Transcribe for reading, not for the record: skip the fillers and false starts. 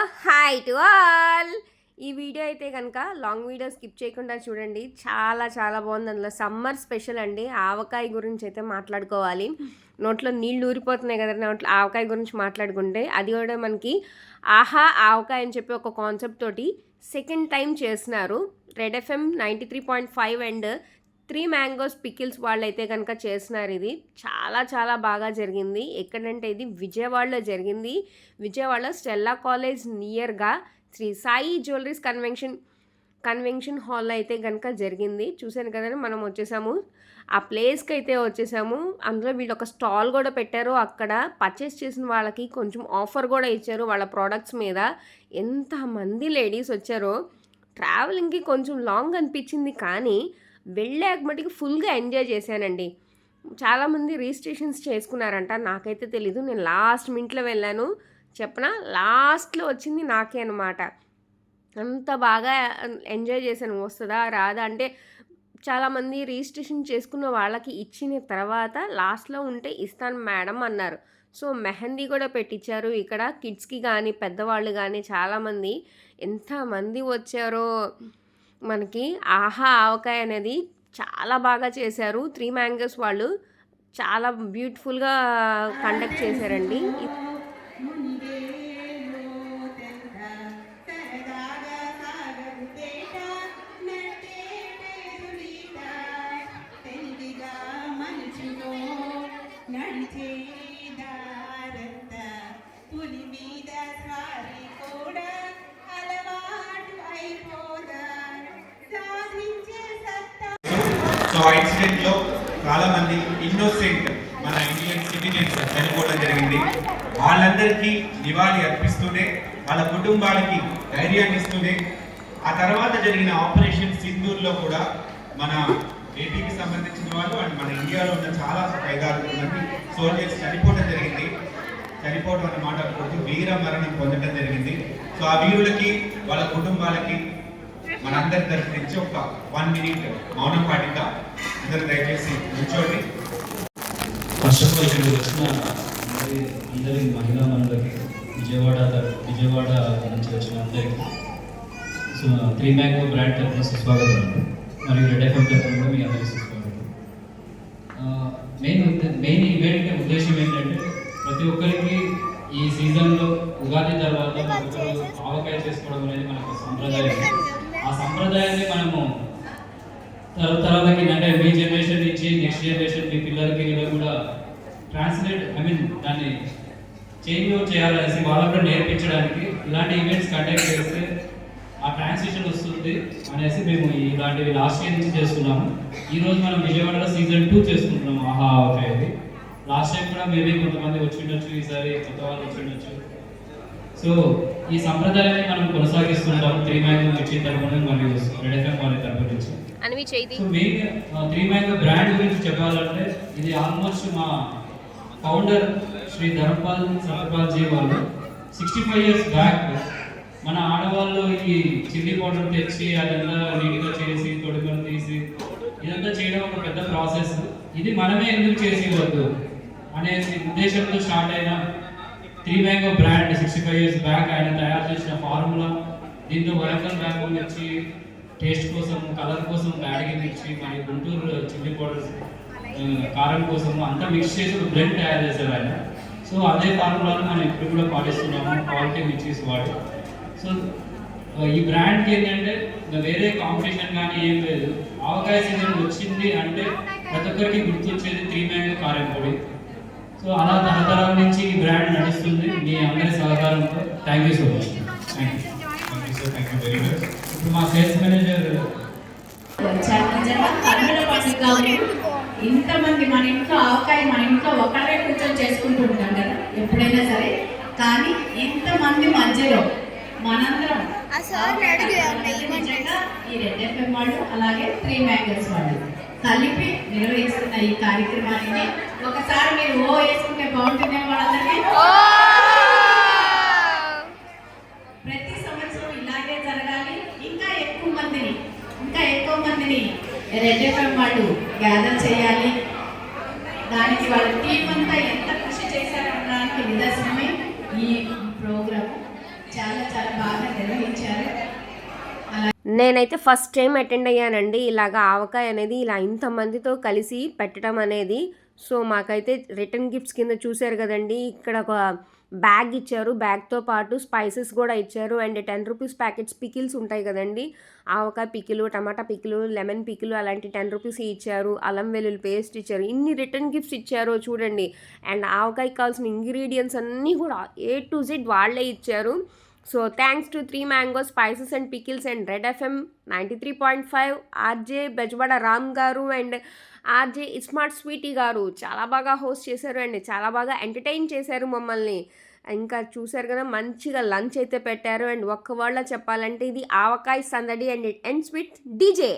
Hi to all. ఈ video అయితే కనుక లాంగ్ వీడియో స్కిప్ చేయకుండా చూడండి. చాలా చాలా బాగుంది. అందులో సమ్మర్ స్పెషల్ అండి. ఆవకాయ గురించి అయితే మాట్లాడుకోవాలి. నోట్లో నీళ్ళు ఊరిపోతున్నాయి కదా, నోట్లో ఆవకాయ గురించి మాట్లాడుకుంటే. అది కూడా మనకి ఆహా ఆవకాయ అని చెప్పి ఒక కాన్సెప్ట్ తోటి సెకండ్ టైం చేస్తున్నారు. Red FM 93.5 and 3 mangoes pickles వాళ్ళైతే కనుక చేస్తున్నారు. ఇది చాలా చాలా బాగా జరిగింది. ఎక్కడంటే ఇది విజయవాడలో జరిగింది. విజయవాడలో స్టెల్లా కాలేజ్ నియర్గా శ్రీ సాయి జ్యువెలరీస్ కన్వెన్షన్ హాల్లో అయితే కనుక జరిగింది. చూశాను కదండి, మనం వచ్చేసాము ఆ ప్లేస్కి అయితే వచ్చేసాము. అందులో వీళ్ళు ఒక స్టాల్ కూడా పెట్టారు. అక్కడ పర్చేస్ చేసిన వాళ్ళకి కొంచెం ఆఫర్ కూడా ఇచ్చారు వాళ్ళ ప్రోడక్ట్స్ మీద. ఎంతమంది లేడీస్ వచ్చారో. ట్రావెలింగ్కి కొంచెం లాంగ్ అనిపించింది, కానీ వెళ్ళాక మటుకు ఫుల్గా ఎంజాయ్ చేశానండి. చాలామంది రిజిస్ట్రేషన్స్ చేసుకున్నారంట, నాకైతే తెలీదు. నేను లాస్ట్ మినిట్లో వెళ్ళాను. చెప్పనా, లాస్ట్లో వచ్చింది నాకే అనమాట. అంత బాగా ఎంజాయ్ చేశాను. వస్తుందా రాదా అంటే చాలామంది రిజిస్ట్రేషన్ చేసుకున్న వాళ్ళకి ఇచ్చిన తర్వాత లాస్ట్లో ఉంటే ఇస్తాను మేడం అన్నారు. సో మెహందీ కూడా పెట్టించారు ఇక్కడ కిడ్స్కి కానీ పెద్దవాళ్ళు కానీ. చాలామంది ఎంతమంది వచ్చారో. మనకి ఆహా ఆవకాయ అనేది చాలా బాగా చేశారు. 3 మ్యాంగోస్ వాళ్ళు చాలా బ్యూటిఫుల్గా కండక్ట్ చేశారండి. సో ఆ ఇన్సిడెంట్లో చాలామంది ఇన్నోసెంట్ మన ఇండియన్ సిటిజన్స్ చనిపోవడం జరిగింది. వాళ్ళందరికీ నివాళి అర్పిస్తూనే, వాళ్ళ కుటుంబాలకి ధైర్యాన్ని ఇస్తూనే, ఆ తర్వాత జరిగిన ఆపరేషన్ సింధూర్లో కూడా మన ఏపీకి సంబంధించిన వాళ్ళు అండ్ మన ఇండియాలో ఉన్న చాలా 5-6 మంది సోల్జర్స్ చనిపోవడం జరిగింది. చనిపోవడం అన్నమాట కొద్ది వీర మరణం పొందడం జరిగింది. సో ఆ వీరులకి వాళ్ళ కుటుంబాలకి మనందరి తరఫు నుంచి ఒక 1 minute మౌనం పాటిద్దాం. అందరూ దయచేసి కూర్చోండి. ఫస్ట్ ఆఫ్ ఆల్ ఇక్కడికి వచ్చిన అందరి మహిళా మనులకి, విజయవాడ నుంచి వచ్చిన అందరికీ 3 మ్యాంగో బ్రాండ్ తరఫున సుస్వాగతం మరియు రెడ్ ఎఫ్ఎం తరఫున మీ అందరికీ సుస్వాగతం. మెయిన్ ఈవెంట్ ఉద్దేశం ఏంటంటే ప్రతి ఒక్కరికి ఈ సీజన్లో ఉగాది తర్వాత ఒక్కొక్కరు ఆవకాయ చేసుకోవడం అనేది మనకు సంప్రదాయం. ఆ సంప్రదాయాన్ని మనము తరతరాలకి, అంటే మీ జనరేషన్ నుంచి నెక్స్ట్ జనరేషన్ మీ పిల్లలకి కూడా దాన్ని చేంజ్ చేయాలనేసి వాళ్ళకు కూడా నేర్పించడానికి ఇలాంటి ఈవెంట్స్ కండక్ట్ చేస్తే ఆ ట్రాన్సిషన్ వస్తుంది అనేసి మేము ఇలాంటివి లాస్ట్ ఇయర్ నుంచి చేస్తున్నాము. ఈరోజు మనం విజయవాడలో సీజన్ 2 చేసుకుంటున్నాము ఆహా ఆవకాయది. లాస్ట్ టైం కూడా మేబీ కొంతమంది వచ్చి ఉండొచ్చు, ఈసారి కొత్త వాళ్ళు వచ్చి ఉండొచ్చు. సో ఈ సంప్రదాయాన్ని మనం కొనసాగిస్తుంటాము 3 మ్యాంగో మిర్చి తరఫున మరియు రెడ్ ఎఫ్ఎం వారి తరఫు నుంచి. సో మెయిన్ 3 మ్యాంగో బ్రాండ్ గురించి చెప్పాలంటే ఇది ఆల్మోస్ట్ మా ఫౌండర్ శ్రీ ధర్మపాల్ సత్యపాల్జీ వాళ్ళు 65 years బ్యాక్ మన ఆడవాళ్ళు ఈ చిల్లీ పౌడర్ తెచ్చి అదంతా నీట్గా చేసి తొడుగులు తీసి ఇదంతా చేయడం ఒక పెద్ద ప్రాసెస్. ఇది మనమే ఎందుకు చేసి ఇవ్వద్దు అనేసి ఉద్దేశంతో స్టార్ట్ అయిన 3 మ్యాంగో బ్రాండ్ 65 years బ్యాక్ ఆయన తయారు చేసిన ఫార్ములా. దీంతో వరంగల్ మ్యాంగో మిర్చి టేస్ట్ కోసం, కలర్ కోసం బ్యాడగి మిర్చి మరియు గుంటూరు చిల్లీ పౌడర్ కారం కోసం అంతా మిక్స్ చేసి ఒక బ్లెండ్ తయారు చేశారు ఆయన. సో అదే ఫార్ములాను మనం ఇప్పుడు కూడా పాటిస్తున్నాము క్వాలిటీ మిర్చీస్ వాడి. సో ఈ బ్రాండ్కి ఏంటంటే వేరే కాంపిటీషన్ కానీ ఏం లేదు. ఆవకాయ సీజన్ వచ్చింది అంటే ప్రతి ఒక్కరికి గుర్తొచ్చేది 3 మ్యాంగో కారం పొడి. సో అలా తరతరాల నుంచి ఈ బ్రాండ్ నడుస్తుంది మీ అందరి సహకారంతో. Thank you so much. Thank you very much. ఇప్పుడు మా సేల్స్ మేనేజర్ ఇంతమంది మన ఇంట్లో ఆవకాయ మన ఇంట్లో ఒకళ్ళే కూర్చొని చేసుకుంటూ ఉంటాం కదా ఎప్పుడైనా సరే, కానీ ఇంతమంది మధ్యలో మనందరం ఈ రెడ్ ఎఫ్ఎం వాళ్ళు అలాగే 3 మ్యాంగోస్ వాళ్ళు కలిపి నిర్వహిస్తున్న ఈ కార్యక్రమాన్ని ఒకసారి మీరు ఓ వేసుకుంటే బాగుంటుంది. వాళ్ళందరికీ ప్రతి సంవత్సరం ఇలాగే జరగాలి. ఇంకా ఎక్కువ మందిని రెడ్ ఎఫ్ఎం వాళ్ళు గ్యాదర్ చేయాలి. దానికి వాళ్ళ టీం అంతా ఎంత కృషి చేశారనడానికి నిదర్శనమే ఈ ప్రోగ్రామ్. చాలా నేనైతే ఫస్ట్ టైం అటెండ్ అయ్యానండి ఇలాగ ఆవకాయ అనేది ఇలా ఇంతమందితో కలిసి పెట్టడం అనేది. సో మాకైతే రిటర్న్ గిఫ్ట్స్ కింద చూశారు కదండి, ఇక్కడ ఒక బ్యాగ్ ఇచ్చారు, బ్యాగ్తో పాటు స్పైసెస్ కూడా ఇచ్చారు. అండ్ 10 రూపీస్ ప్యాకెట్స్ పికిల్స్ ఉంటాయి కదండి, ఆవకాయ పికిలు, టమాటా పికిలు, లెమన్ పికిలు అలాంటి 10 రూపీస్ ఇచ్చారు. అల్లం వెల్లుల్లి పేస్ట్ ఇచ్చారు. ఇన్ని రిటర్న్ గిఫ్ట్స్ ఇచ్చారో చూడండి. అండ్ ఆవకాయకి కావాల్సిన ఇంగ్రీడియంట్స్ అన్నీ కూడా A to Z వాళ్ళే ఇచ్చారు. So thanks to 3 mango spices and pickles and red FM 93.5 RJ Bezawada Ram గారు అండ్ ఆర్జే ఇస్మార్ట్ స్వీటీ గారు చాలా బాగా హోస్ట్ చేశారు అండ్ చాలా బాగా ఎంటర్టైన్ చేశారు మమ్మల్ని. ఇంకా చూశారు కదా, మంచిగా లంచ్ అయితే పెట్టారు. అండ్ ఒక్క వర్డ్లో చెప్పాలంటే ఇది ఆవకాయ సందడి and it ends with DJ.